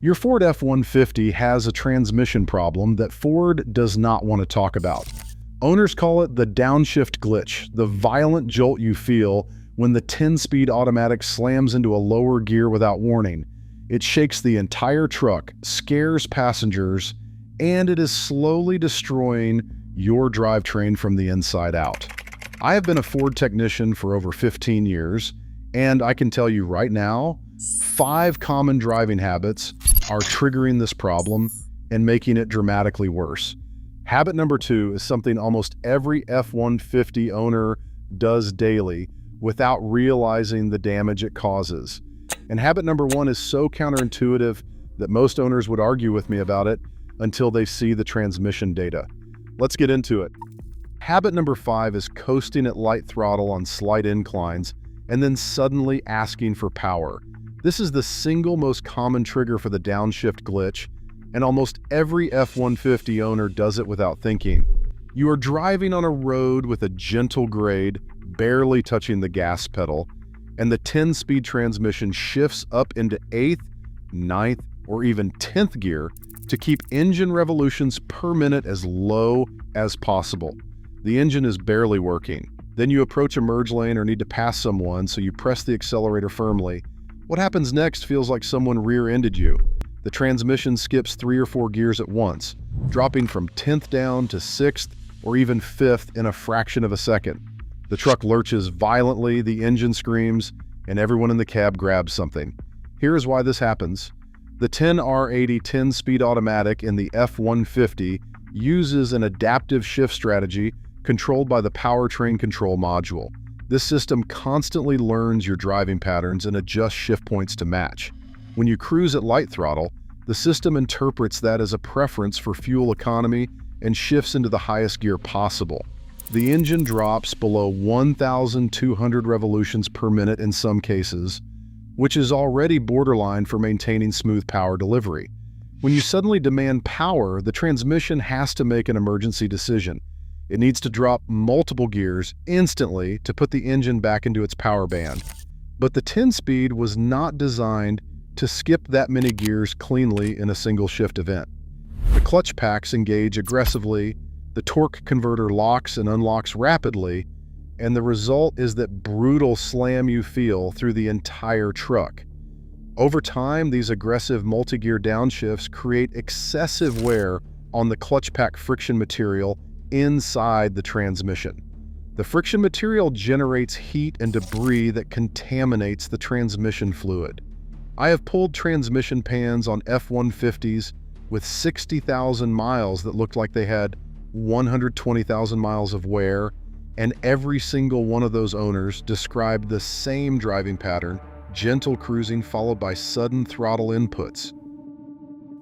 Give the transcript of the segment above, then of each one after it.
Your Ford F-150 has a transmission problem that Ford does not want to talk about. Owners call it the downshift glitch, the violent jolt you feel when the 10-speed automatic slams into a lower gear without warning. It shakes the entire truck, scares passengers, and it is slowly destroying your drivetrain from the inside out. I have been a Ford technician for over 15 years, and I can tell you right now, 5 common driving habits are triggering this problem and making it dramatically worse. Habit number 2 is something almost every F-150 owner does daily without realizing the damage it causes. And habit number 1 is so counterintuitive that most owners would argue with me about it until they see the transmission data. Let's get into it. Habit number 5 is coasting at light throttle on slight inclines and then suddenly asking for power. This is the single most common trigger for the downshift glitch, and almost every F-150 owner does it without thinking. You are driving on a road with a gentle grade, barely touching the gas pedal, and the 10-speed transmission shifts up into 8th, 9th, or even 10th gear to keep engine revolutions per minute as low as possible. The engine is barely working. Then you approach a merge lane or need to pass someone, so you press the accelerator firmly. What happens next feels like someone rear-ended you. The transmission skips 3 or 4 gears at once, dropping from 10th down to 6th or even 5th in a fraction of a second. The truck lurches violently, the engine screams, and everyone in the cab grabs something. Here is why this happens. The 10R80 10-speed automatic in the F-150 uses an adaptive shift strategy controlled by the powertrain control module. This system constantly learns your driving patterns and adjusts shift points to match. When you cruise at light throttle, the system interprets that as a preference for fuel economy and shifts into the highest gear possible. The engine drops below 1,200 revolutions per minute in some cases, which is already borderline for maintaining smooth power delivery. When you suddenly demand power, the transmission has to make an emergency decision. It needs to drop multiple gears instantly to put the engine back into its power band. But the 10-speed was not designed to skip that many gears cleanly in a single shift event. The clutch packs engage aggressively, the torque converter locks and unlocks rapidly, and the result is that brutal slam you feel through the entire truck. Over time, these aggressive multi-gear downshifts create excessive wear on the clutch pack friction material inside the transmission. The friction material generates heat and debris that contaminates the transmission fluid. I have pulled transmission pans on F-150s with 60,000 miles that looked like they had 120,000 miles of wear, and every single one of those owners described the same driving pattern, gentle cruising followed by sudden throttle inputs.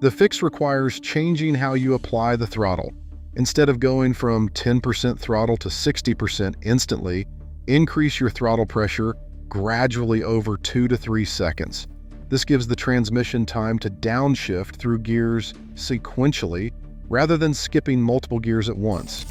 The fix requires changing how you apply the throttle. Instead of going from 10% throttle to 60% instantly, increase your throttle pressure gradually over 2 to 3 seconds. This gives the transmission time to downshift through gears sequentially rather than skipping multiple gears at once.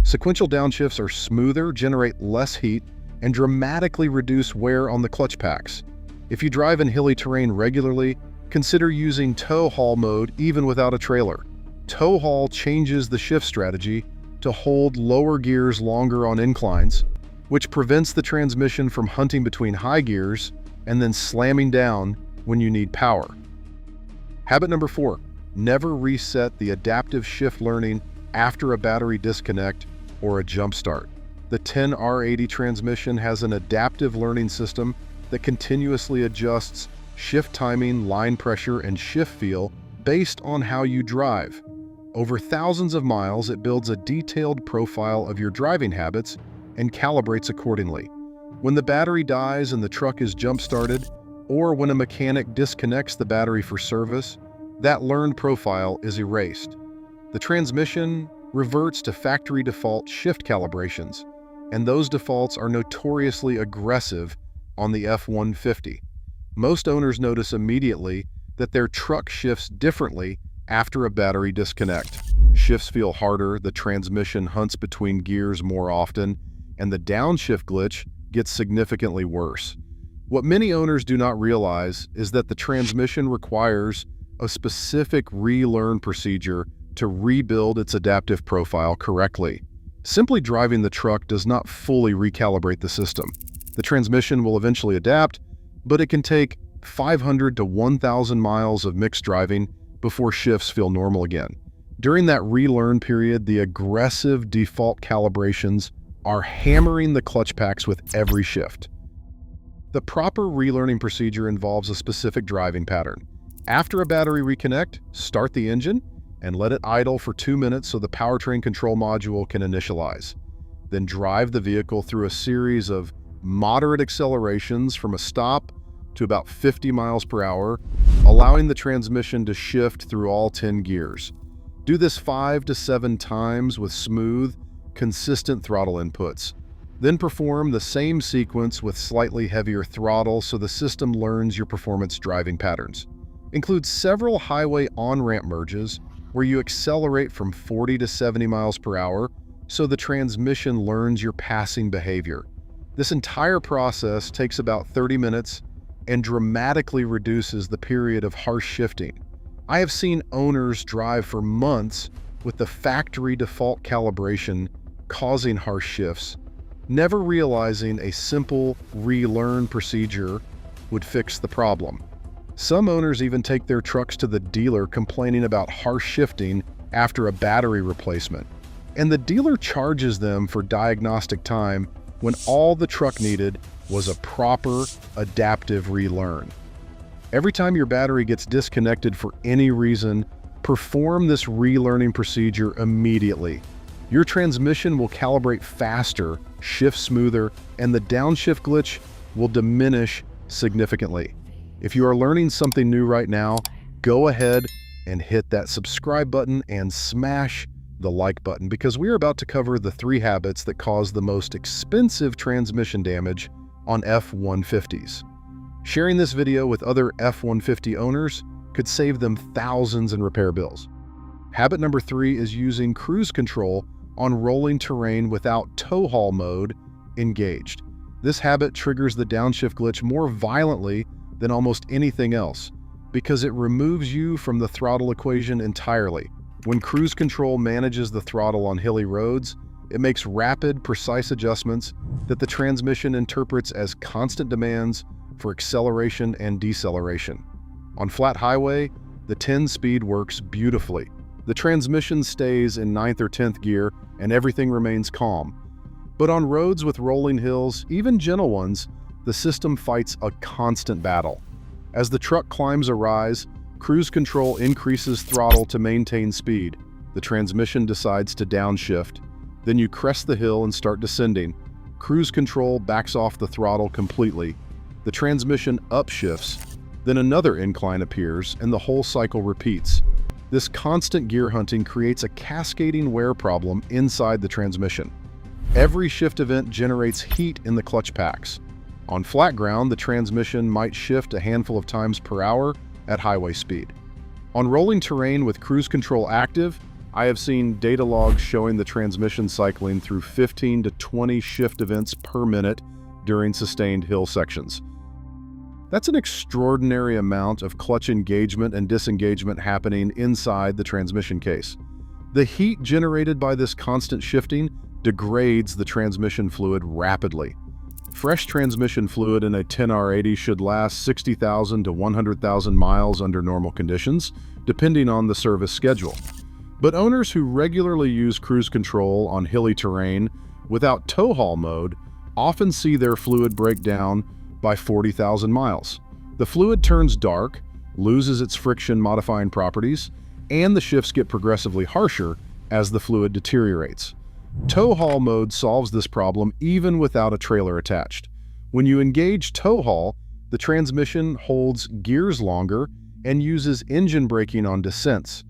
Sequential downshifts are smoother, generate less heat, and dramatically reduce wear on the clutch packs. If you drive in hilly terrain regularly, consider using tow haul mode even without a trailer. Tow haul changes the shift strategy to hold lower gears longer on inclines, which prevents the transmission from hunting between high gears and then slamming down when you need power. Habit number 4, never reset the adaptive shift learning after a battery disconnect or a jump start. The 10R80 transmission has an adaptive learning system that continuously adjusts shift timing, line pressure, and shift feel based on how you drive. Over thousands of miles, it builds a detailed profile of your driving habits and calibrates accordingly. When the battery dies and the truck is jump-started, or when a mechanic disconnects the battery for service, that learned profile is erased. The transmission reverts to factory default shift calibrations, and those defaults are notoriously aggressive on the F-150. Most owners notice immediately that their truck shifts differently after a battery disconnect. Shifts feel harder, the transmission hunts between gears more often, and the downshift glitch gets significantly worse. What many owners do not realize is that the transmission requires a specific relearn procedure to rebuild its adaptive profile correctly. Simply driving the truck does not fully recalibrate the system. The transmission will eventually adapt, but it can take 500 to 1,000 miles of mixed driving before shifts feel normal again. During that relearn period, the aggressive default calibrations are hammering the clutch packs with every shift. The proper relearning procedure involves a specific driving pattern. After a battery reconnect, start the engine and let it idle for 2 minutes so the powertrain control module can initialize. Then drive the vehicle through a series of moderate accelerations from a stop to about 50 miles per hour, allowing the transmission to shift through all 10 gears. Do this 5 to 7 times with smooth, consistent throttle inputs. Then perform the same sequence with slightly heavier throttle so the system learns your performance driving patterns. Include several highway on-ramp merges where you accelerate from 40 to 70 miles per hour so the transmission learns your passing behavior. This entire process takes about 30 minutes and dramatically reduces the period of harsh shifting. I have seen owners drive for months with the factory default calibration causing harsh shifts, never realizing a simple relearn procedure would fix the problem. Some owners even take their trucks to the dealer complaining about harsh shifting after a battery replacement, and the dealer charges them for diagnostic time when all the truck needed was a proper adaptive relearn. Every time your battery gets disconnected for any reason, perform this relearning procedure immediately. Your transmission will calibrate faster, shift smoother, and the downshift glitch will diminish significantly. If you are learning something new right now, go ahead and hit that subscribe button and smash the like button, because we are about to cover the 3 habits that cause the most expensive transmission damage on F-150s. Sharing this video with other F-150 owners could save them thousands in repair bills. Habit number 3 is using cruise control on rolling terrain without tow haul mode engaged. This habit triggers the downshift glitch more violently than almost anything else because it removes you from the throttle equation entirely. When cruise control manages the throttle on hilly roads, it makes rapid, precise adjustments that the transmission interprets as constant demands for acceleration and deceleration. On flat highway, the 10-speed works beautifully. The transmission stays in 9th or 10th gear and everything remains calm. But on roads with rolling hills, even gentle ones, the system fights a constant battle. As the truck climbs a rise, cruise control increases throttle to maintain speed. The transmission decides to downshift. Then you crest the hill and start descending. Cruise control backs off the throttle completely. The transmission upshifts. Then another incline appears and the whole cycle repeats. This constant gear hunting creates a cascading wear problem inside the transmission. Every shift event generates heat in the clutch packs. On flat ground, the transmission might shift a handful of times per hour at highway speed. On rolling terrain with cruise control active, I have seen data logs showing the transmission cycling through 15 to 20 shift events per minute during sustained hill sections. That's an extraordinary amount of clutch engagement and disengagement happening inside the transmission case. The heat generated by this constant shifting degrades the transmission fluid rapidly. Fresh transmission fluid in a 10R80 should last 60,000 to 100,000 miles under normal conditions, depending on the service schedule. But owners who regularly use cruise control on hilly terrain without tow haul mode often see their fluid break down by 40,000 miles. The fluid turns dark, loses its friction modifying properties, and the shifts get progressively harsher as the fluid deteriorates. Tow haul mode solves this problem even without a trailer attached. When you engage tow haul, the transmission holds gears longer and uses engine braking on descents.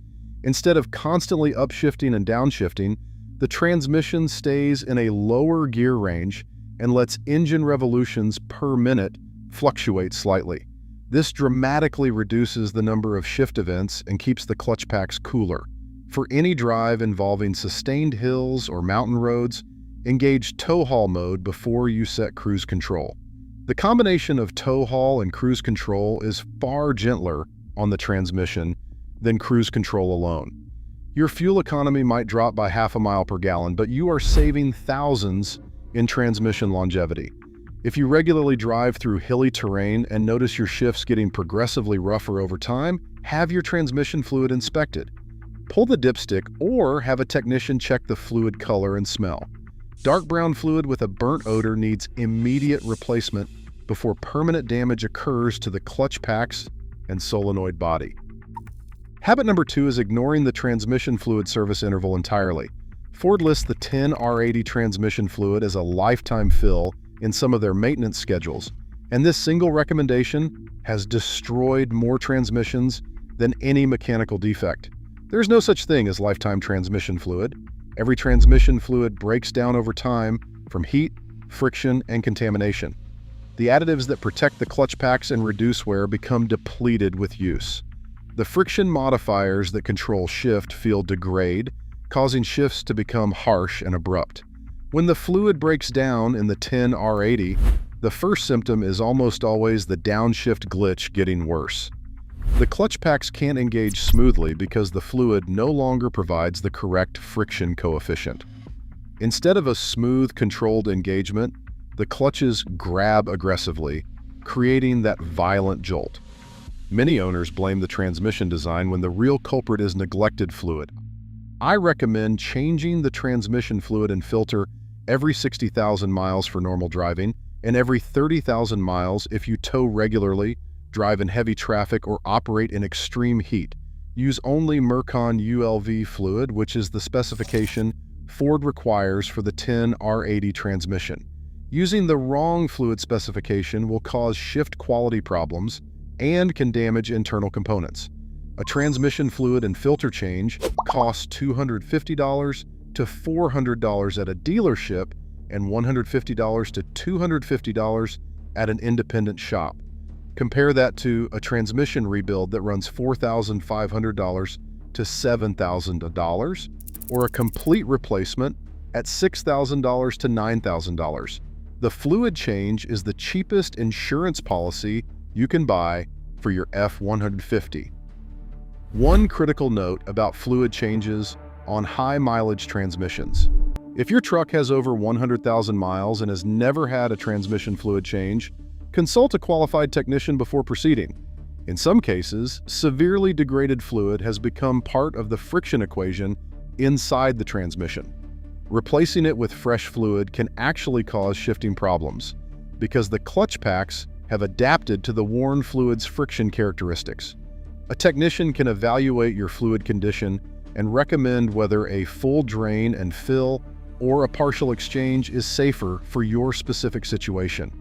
Instead of constantly upshifting and downshifting, the transmission stays in a lower gear range and lets engine revolutions per minute fluctuate slightly. This dramatically reduces the number of shift events and keeps the clutch packs cooler. For any drive involving sustained hills or mountain roads, engage tow haul mode before you set cruise control. The combination of tow haul and cruise control is far gentler on the transmission than cruise control alone. Your fuel economy might drop by half a mile per gallon, but you are saving thousands in transmission longevity. If you regularly drive through hilly terrain and notice your shifts getting progressively rougher over time, have your transmission fluid inspected. Pull the dipstick or have a technician check the fluid color and smell. Dark brown fluid with a burnt odor needs immediate replacement before permanent damage occurs to the clutch packs and solenoid body. Habit number 2 is ignoring the transmission fluid service interval entirely. Ford lists the 10 R80 transmission fluid as a lifetime fill in some of their maintenance schedules, and this single recommendation has destroyed more transmissions than any mechanical defect. There's no such thing as lifetime transmission fluid. Every transmission fluid breaks down over time from heat, friction, and contamination. The additives that protect the clutch packs and reduce wear become depleted with use. The friction modifiers that control shift field degrade, causing shifts to become harsh and abrupt. When the fluid breaks down in the 10 R80, the first symptom is almost always the downshift glitch getting worse. The clutch packs can't engage smoothly because the fluid no longer provides the correct friction coefficient. Instead of a smooth, controlled engagement, the clutches grab aggressively, creating that violent jolt. Many owners blame the transmission design when the real culprit is neglected fluid. I recommend changing the transmission fluid and filter every 60,000 miles for normal driving and every 30,000 miles if you tow regularly, drive in heavy traffic, or operate in extreme heat. Use only Mercon ULV fluid, which is the specification Ford requires for the 10 R80 transmission. Using the wrong fluid specification will cause shift quality problems and can damage internal components. A transmission fluid and filter change costs $250 to $400 at a dealership and $150 to $250 at an independent shop. Compare that to a transmission rebuild that runs $4,500 to $7,000, or a complete replacement at $6,000 to $9,000. The fluid change is the cheapest insurance policy you can buy for your F-150. One critical note about fluid changes on high-mileage transmissions. If your truck has over 100,000 miles and has never had a transmission fluid change, consult a qualified technician before proceeding. In some cases, severely degraded fluid has become part of the friction equation inside the transmission. Replacing it with fresh fluid can actually cause shifting problems because the clutch packs have adapted to the worn fluid's friction characteristics. A technician can evaluate your fluid condition and recommend whether a full drain and fill or a partial exchange is safer for your specific situation.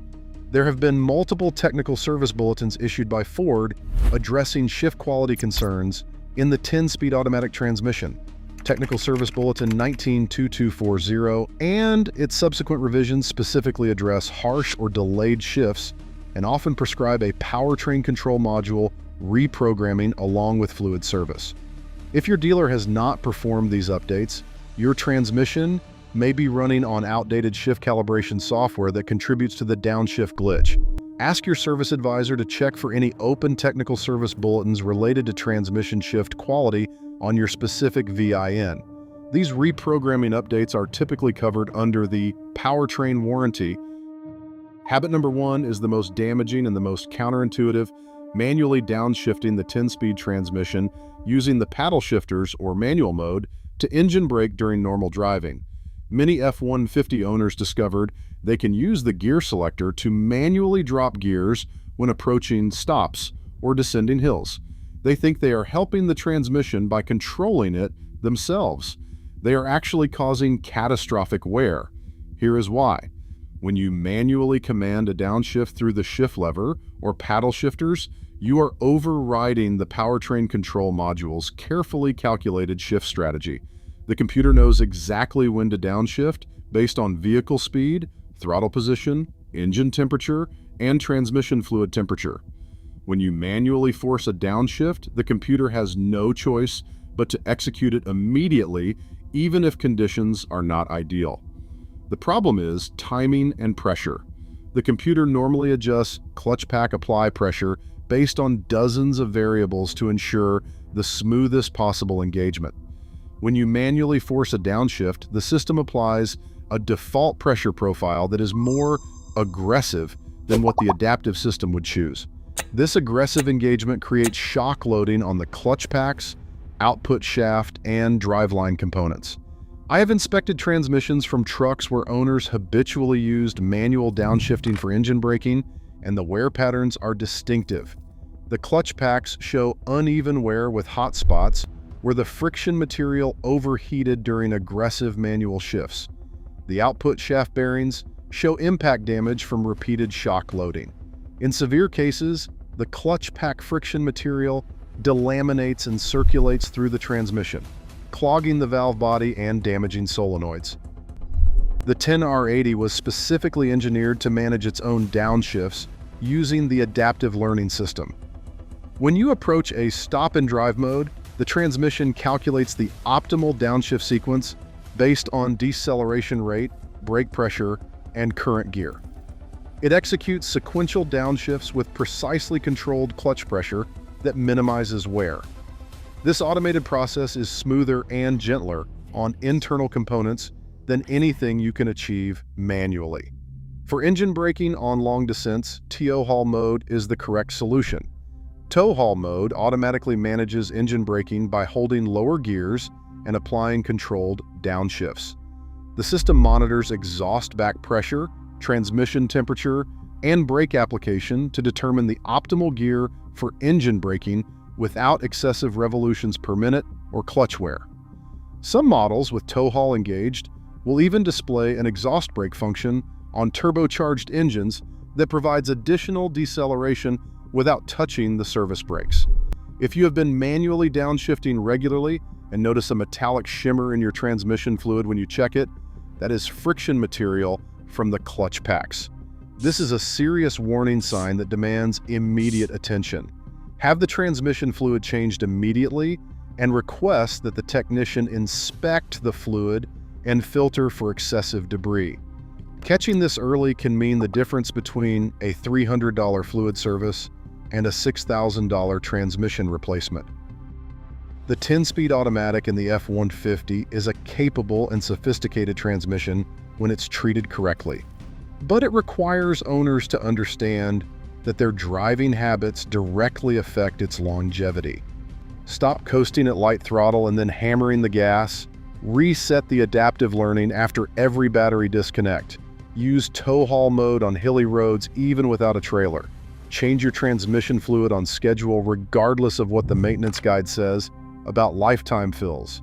There have been multiple technical service bulletins issued by Ford addressing shift quality concerns in the 10-speed automatic transmission. Technical Service Bulletin 192240 and its subsequent revisions specifically address harsh or delayed shifts and often prescribe a powertrain control module reprogramming along with fluid service. If your dealer has not performed these updates, your transmission may be running on outdated shift calibration software that contributes to the downshift glitch. Ask your service advisor to check for any open technical service bulletins related to transmission shift quality on your specific VIN. These reprogramming updates are typically covered under the powertrain warranty. Habit number 1 is the most damaging and the most counterintuitive, manually downshifting the 10-speed transmission using the paddle shifters or manual mode to engine brake during normal driving. Many F-150 owners discovered they can use the gear selector to manually drop gears when approaching stops or descending hills. They think they are helping the transmission by controlling it themselves. They are actually causing catastrophic wear. Here is why. When you manually command a downshift through the shift lever or paddle shifters, you are overriding the powertrain control module's carefully calculated shift strategy. The computer knows exactly when to downshift based on vehicle speed, throttle position, engine temperature, and transmission fluid temperature. When you manually force a downshift, the computer has no choice but to execute it immediately, even if conditions are not ideal. The problem is timing and pressure. The computer normally adjusts clutch pack apply pressure based on dozens of variables to ensure the smoothest possible engagement. When you manually force a downshift, the system applies a default pressure profile that is more aggressive than what the adaptive system would choose. This aggressive engagement creates shock loading on the clutch packs, output shaft, and driveline components. I have inspected transmissions from trucks where owners habitually used manual downshifting for engine braking, and the wear patterns are distinctive. The clutch packs show uneven wear with hot spots where the friction material overheated during aggressive manual shifts. The output shaft bearings show impact damage from repeated shock loading. In severe cases, the clutch pack friction material delaminates and circulates through the transmission, clogging the valve body and damaging solenoids. The 10R80 was specifically engineered to manage its own downshifts using the adaptive learning system. When you approach a stop and drive mode, the transmission calculates the optimal downshift sequence based on deceleration rate, brake pressure, and current gear. It executes sequential downshifts with precisely controlled clutch pressure that minimizes wear. This automated process is smoother and gentler on internal components than anything you can achieve manually. For engine braking on long descents, tow haul mode is the correct solution. Tow haul mode automatically manages engine braking by holding lower gears and applying controlled downshifts. The system monitors exhaust back pressure, transmission temperature, and brake application to determine the optimal gear for engine braking without excessive revolutions per minute or clutch wear. Some models with tow haul engaged will even display an exhaust brake function on turbocharged engines that provides additional deceleration without touching the service brakes. If you have been manually downshifting regularly and notice a metallic shimmer in your transmission fluid when you check it, that is friction material from the clutch packs. This is a serious warning sign that demands immediate attention. Have the transmission fluid changed immediately and request that the technician inspect the fluid and filter for excessive debris. Catching this early can mean the difference between a $300 fluid service and a $6,000 transmission replacement. The 10-speed automatic in the F-150 is a capable and sophisticated transmission when it's treated correctly. But it requires owners to understand that their driving habits directly affect its longevity. Stop coasting at light throttle and then hammering the gas. Reset the adaptive learning after every battery disconnect. Use tow haul mode on hilly roads even without a trailer. Change your transmission fluid on schedule regardless of what the maintenance guide says about lifetime fills.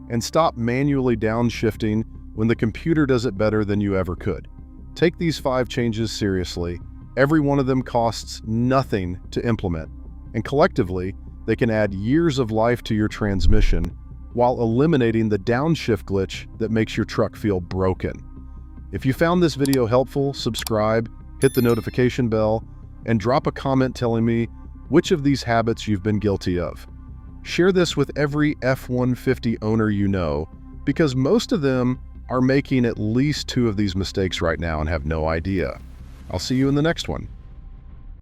And stop manually downshifting when the computer does it better than you ever could. Take these 5 changes seriously. Every one of them costs nothing to implement, and collectively, they can add years of life to your transmission while eliminating the downshift glitch that makes your truck feel broken. If you found this video helpful, subscribe, hit the notification bell, and drop a comment telling me which of these habits you've been guilty of. Share this with every F-150 owner you know, because most of them are making at least 2 of these mistakes right now and have no idea. I'll see you in the next one.